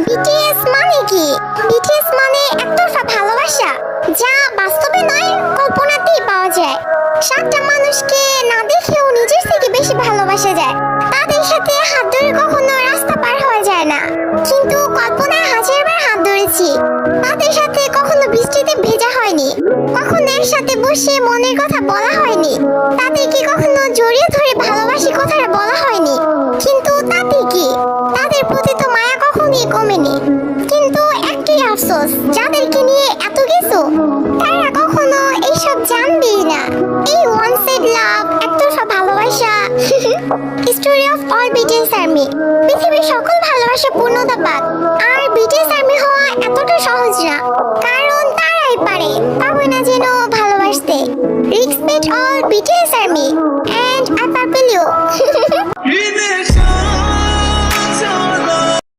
BTS মানে কি? BTS মানে একতরফা ভালোবাসা, যা বাস্তবে নয় কল্পনাতেই পাওয়া যায়। সাতটা মানুষকে না দেখেও নিজের থেকে বেশি ভালোবাসা যায়। তাদের সাথে হাত ধরে কখনো রাস্তা পার হওয়া যায় না, কিন্তু কল্পনায় হাজারবার হাত ধরেছি। তাদের সাথে কখনো বৃষ্টিতে ভেজা হয়নি, কখনো একসাথে বসে মনের কথা বলা হয়নি, তাদেরকে কখনো জড়িয়ে ধরে ভালোবাসি কথাটা বলা হয়নি। কিন্তু তাতে কি, তাদের প্রতি তো মায়া কখনোই কমেনি। কিন্তু একটাই আফসোস, যাদেরকে নিয়ে এত কিছু, তারা কখনো এইসব জানবেই না। এই ওয়ান সাইড লাভ, একতরফা ভালোবাসা। Story of all BTS army. পৃথিবীর সকল ভালোবাসা পূর্ণতা পাক, আর বিটিএস আর্মি হওয়া এতটা সহজ না, কারণ তারাই পারে, পাবে না যেন ভালোবাসতে। Respect all BTS army.